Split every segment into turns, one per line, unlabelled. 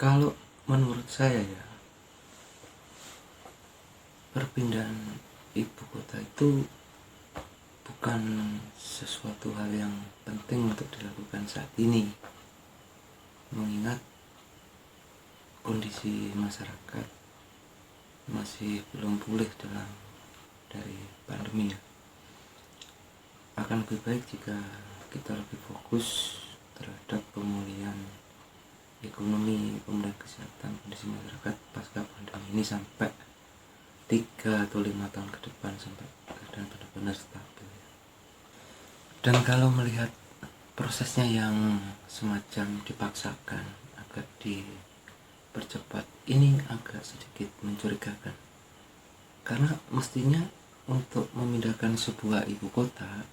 Kalau menurut saya ya, perpindahan ibu kota itu bukan sesuatu hal yang penting untuk dilakukan saat ini, mengingat kondisi masyarakat masih belum pulih dari pandemi ya. Akan lebih baik jika kita lebih fokus terhadap pemulihan ekonomi, pemulihan kesehatan, kondisi masyarakat pasca pandemi ini sampai 3 atau 5 tahun ke depan, sampai keadaan benar-benar stabil. Dan kalau melihat prosesnya yang semacam dipaksakan, agak dipercepat, ini agak sedikit mencurigakan. Karena mestinya untuk memindahkan sebuah ibu kota,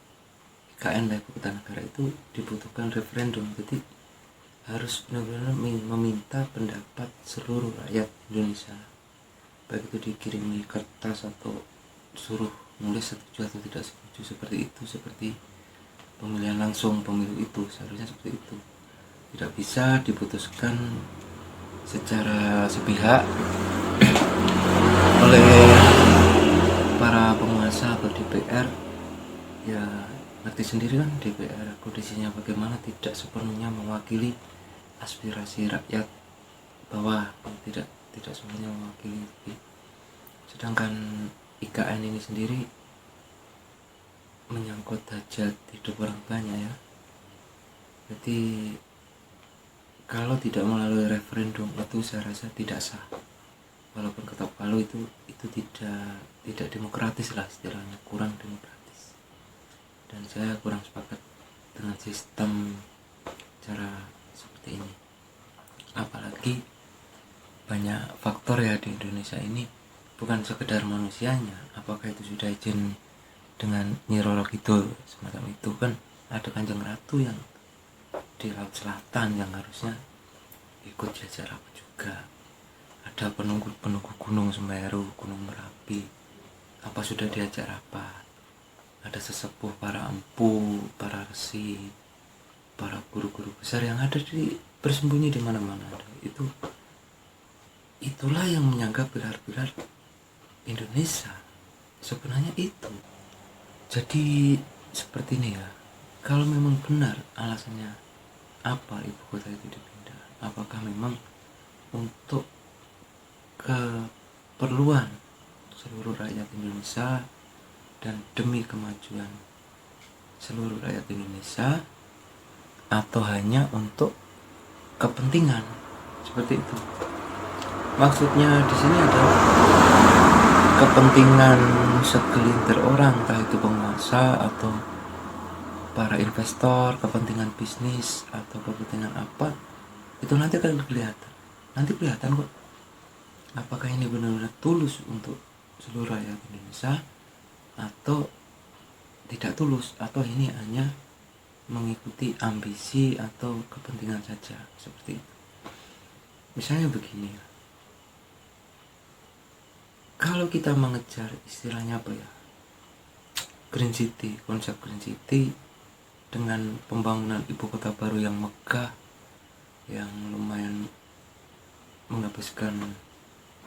IKN ibu kota negara, itu dibutuhkan referendum. Jadi harus benar-benar meminta pendapat seluruh rakyat Indonesia, baik itu dikirimi kertas atau suruh nulis setuju atau tidak setuju, seperti itu. Seperti pemilihan langsung, pemilu itu seharusnya seperti itu. Tidak bisa diputuskan secara sepihak oleh para penguasa atau DPR. Ya ngerti sendiri kan DPR kondisinya bagaimana, tidak sepenuhnya mewakili aspirasi rakyat bawah, tidak semuanya mewakili. Sedangkan IKN ini sendiri menyangkut hajat hidup orang banyak ya. Jadi kalau tidak melalui referendum itu saya rasa tidak sah. Walaupun ketok palu itu tidak demokratis lah istilahnya, kurang demokratis. Dan saya kurang sepakat dengan sistem cara seperti ini. Apalagi banyak faktor ya di Indonesia ini, bukan sekedar manusianya. Apakah itu sudah izin dengan Nyi Roro Kidul semacam itu, kan ada Kanjeng Ratu yang di Laut Selatan yang harusnya ikut jajar apa juga. Ada penunggu Gunung Semeru, Gunung Merapi, apa sudah diajak rapat. Ada sesepuh, para empu, para resi, para guru-guru besar yang ada bersembunyi di mana-mana. Itulah yang menyangka pilar-pilar Indonesia sebenarnya itu. Jadi seperti ini ya, kalau memang benar alasannya apa ibu kota itu dipindah, apakah memang untuk keperluan seluruh rakyat Indonesia dan demi kemajuan seluruh rakyat Indonesia, atau hanya untuk kepentingan seperti itu. Maksudnya di sini ada kepentingan segelintir orang, entah itu penguasa atau para investor, kepentingan bisnis atau kepentingan apa, itu nanti akan kelihatan. Nanti kelihatan kok apakah ini benar-benar tulus untuk seluruh rakyat Indonesia atau tidak tulus, atau ini hanya mengikuti ambisi atau kepentingan saja, seperti itu. Misalnya begini ya, kalau kita mengejar istilahnya apa ya, Green City, konsep Green City dengan pembangunan ibu kota baru yang megah, yang lumayan menghabiskan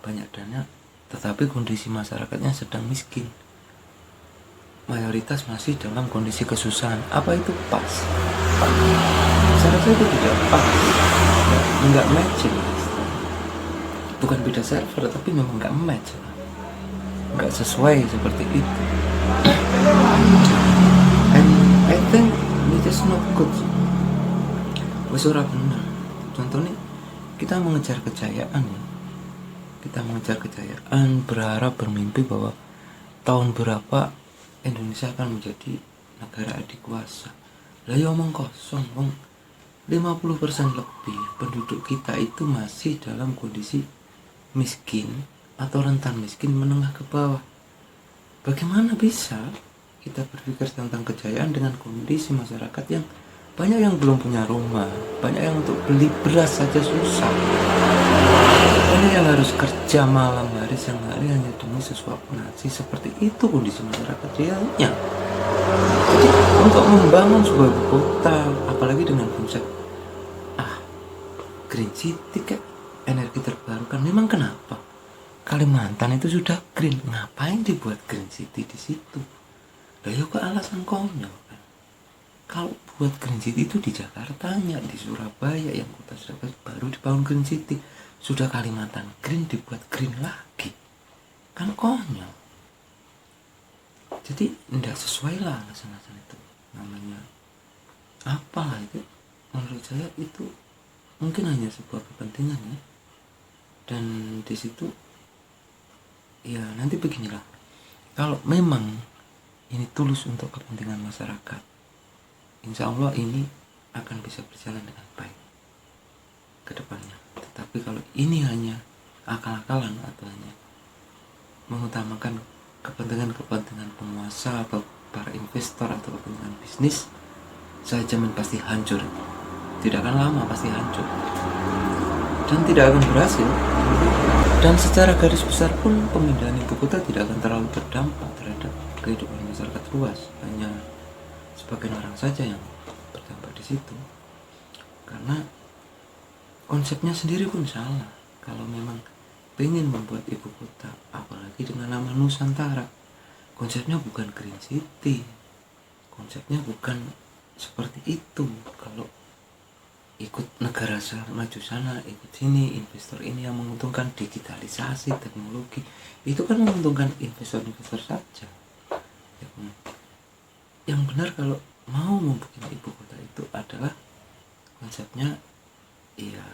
banyak dana, tetapi kondisi masyarakatnya sedang miskin, mayoritas masih dalam kondisi kesusahan. Apa itu pas? Saya rasa itu tidak pas, nggak matching. Bukan beda server, tapi memang nggak match, nggak sesuai seperti itu. And I think it is not good. Wes ora bener. Contohnya kita mengejar kejayaan ya. Kita mengejar kejayaan, berharap, bermimpi bahwa tahun berapa Indonesia akan menjadi negara adikuasa. Lah ya omong kosong, 50% lebih penduduk kita itu masih dalam kondisi miskin atau rentan miskin menengah ke bawah. Bagaimana bisa kita berpikir tentang kejayaan dengan kondisi masyarakat yang banyak yang belum punya rumah, banyak yang untuk beli beras saja susah, banyak yang harus kerja malam hari siang hari hanya demi sesuap nasi. Seperti itu kondisi masyarakat realnya. Jadi untuk membangun sebuah ibu kota, apalagi dengan konsep Green City kayak energi terbarukan. Memang kenapa? Kalimantan itu sudah green, ngapain dibuat green city di situ? Lah ya kok alasan konyol kan. Kalau buat green city itu di Jakartanya, di Surabaya yang kota sudah baru dibangun green city. Sudah Kalimantan green dibuat green lagi. Kan konyol. Jadi tidak sesuai lah alasan-alasan itu. Namanya apalah itu, menurut saya itu mungkin hanya sebuah kepentingan ya. Dan di situ ya nanti beginilah, kalau memang ini tulus untuk kepentingan masyarakat, insya Allah ini akan bisa berjalan dengan baik ke depannya. Tetapi kalau ini hanya akal-akalan atau hanya mengutamakan kepentingan penguasa atau para investor atau kepentingan bisnis, saya jamin pasti hancur. Tidak akan lama, pasti hancur dan tidak akan berhasil. Dan secara garis besar pun pemindahan ibu kota tidak akan terlalu berdampak terhadap kehidupan masyarakat luas. Hanya sebagian orang saja yang berdampak di situ. Karena konsepnya sendiri pun salah. Kalau memang pengen membuat ibu kota, apalagi dengan nama Nusantara, konsepnya bukan green city, konsepnya bukan seperti itu. Kalau ikut negara maju sana, ikut sini, investor ini yang menguntungkan, digitalisasi, teknologi, itu kan menguntungkan investor-investor saja ya. Yang benar kalau mau membuat ibu kota itu adalah konsepnya ya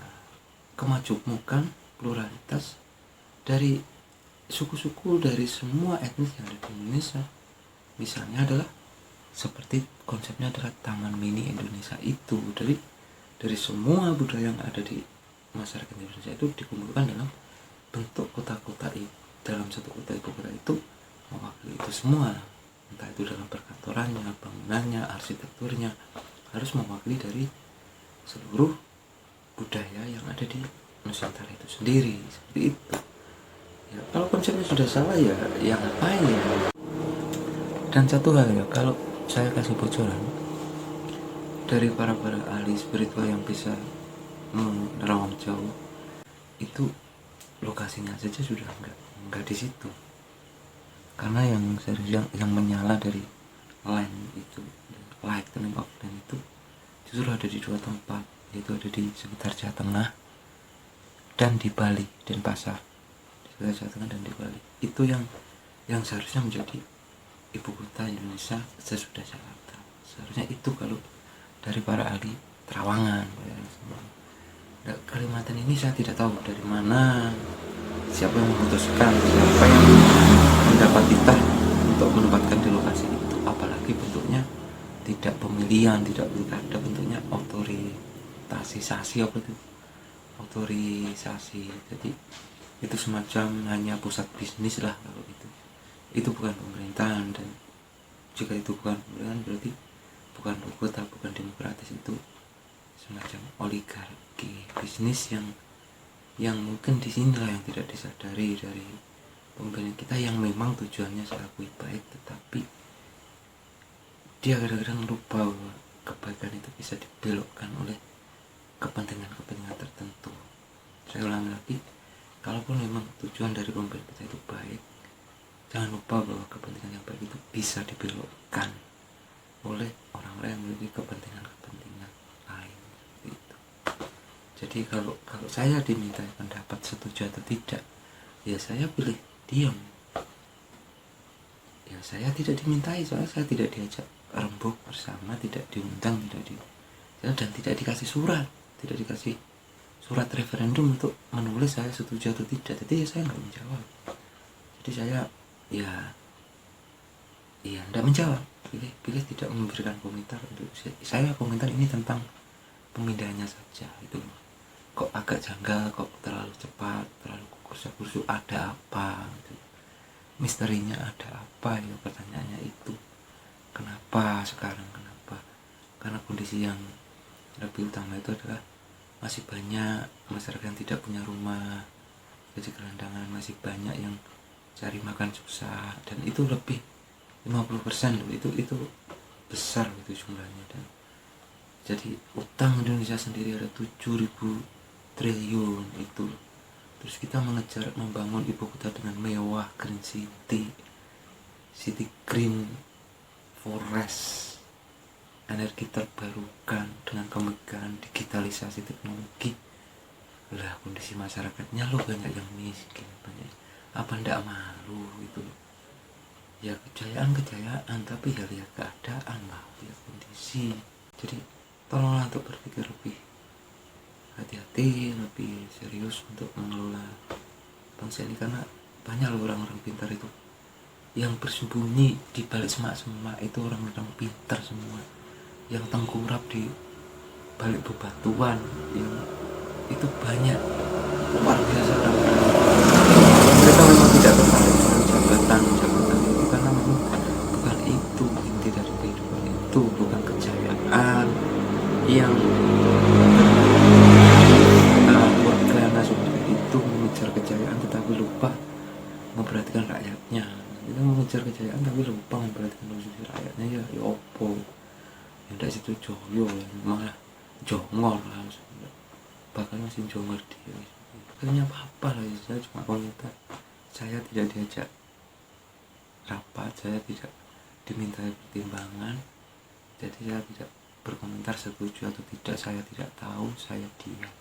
kemajemukan, pluralitas dari suku-suku, dari semua etnis yang ada di Indonesia. Misalnya adalah seperti konsepnya adalah Taman Mini Indonesia itu, dari semua budaya yang ada di masyarakat Indonesia itu dikumpulkan dalam bentuk kota-kota dalam satu kota ibu kota itu, mewakili itu semua, entah itu dalam perkantorannya, bangunannya, arsitekturnya, harus mewakili dari seluruh budaya yang ada di Nusantara itu sendiri, seperti itu ya. Kalau konsepnya sudah salah ya ngapain ya. Dan satu hal ya, kalau saya kasih bocoran dari para ahli spiritual yang bisa menerawang jauh, itu lokasinya saja sudah enggak di situ. Karena yang menyala dari line itu, light turning off line itu justru ada di dua tempat, yaitu ada di sekitar Jawa Tengah dan di Bali, Denpasar. Di sekitar Jawa Tengah dan di Bali. Itu yang seharusnya menjadi ibu kota Indonesia sesudah Jakarta. Seharusnya itu kalau dari para ahli terawangan. Kalimantan ini saya tidak tahu dari mana, siapa yang memutuskan, siapa yang mendapat titah untuk menempatkan di lokasi itu, apalagi bentuknya tidak pemilihan, tidak pilkada, bentuknya otorisasi, jadi itu semacam hanya pusat bisnis lah kalau itu bukan pemerintahan. Dan jika itu bukan pemerintahan berarti bukan kota, bukan demokratis, itu semacam oligarki bisnis yang mungkin disinilah yang tidak disadari dari pemimpin kita, yang memang tujuannya saya akui baik, tetapi dia kadang-kadang lupa bahwa kebaikan itu bisa dibelokkan oleh kepentingan tertentu. Saya ulangi lagi, kalaupun memang tujuan dari pemimpin kita itu baik, jangan lupa bahwa kepentingan yang baik itu bisa dibelokkan oleh orang-orang yang memiliki kepentingan lain gitu. Jadi kalau saya diminta pendapat setuju atau tidak, ya saya pilih diam. Ya saya tidak dimintai, soalnya saya tidak diajak rembuk bersama, tidak diundang, dan tidak dikasih surat referendum untuk menulis saya setuju atau tidak. Jadi ya saya nggak menjawab. Jadi saya ya tidak menjawab, pilih tidak memberikan komentar. Untuk saya komentar ini tentang pemindahannya saja. Itu kok agak janggal, kok terlalu cepat, terlalu kursu ada apa gitu. Misterinya ada apa ya, pertanyaannya itu. Kenapa sekarang, karena kondisi yang lebih utama itu adalah masih banyak masyarakat yang tidak punya rumah, jadi gelandangan, masih banyak yang cari makan susah, dan itu lebih 50% loh, itu besar itu jumlahnya. Dan jadi utang Indonesia sendiri ada 7.000 triliun itu. Terus kita mengejar membangun ibu kota dengan mewah, Green City, City Green Forest, energi terbarukan dengan kemegahan digitalisasi teknologi. Lah kondisi masyarakatnya lo banyak yang miskin, banyak. Apa ndak malu itu? Ya kejayaan tapi ya lihat keadaan lah, lihat kondisi. Jadi tolonglah untuk berpikir lebih hati-hati, lebih serius untuk mengelola bangsa ini, karena banyak loh orang-orang pintar itu yang bersembunyi di balik semak-semak. Itu orang-orang pintar semua yang tengkurap di balik bebatuan, yang itu banyak, luar biasa. Mereka memang tidak tertarik dengan jabatan itu karena memang bukan itu inti dari kehidupan, itu bukan kejayaan yang wargana seperti itu mengejar kejayaan tetapi lupa memperhatikan rakyatnya. Kita mengejar kejayaan tapi lupa memperhatikan kondisi rakyatnya, ya opo yang dari situ joyo, malah jongol lah, bahkan masih jongol dia. Kayaknya apa-apa lah, saya cuma komentar, saya tidak diajak rapat, saya tidak diminta pertimbangan, jadi saya tidak berkomentar setuju atau tidak, saya tidak tahu, saya diam.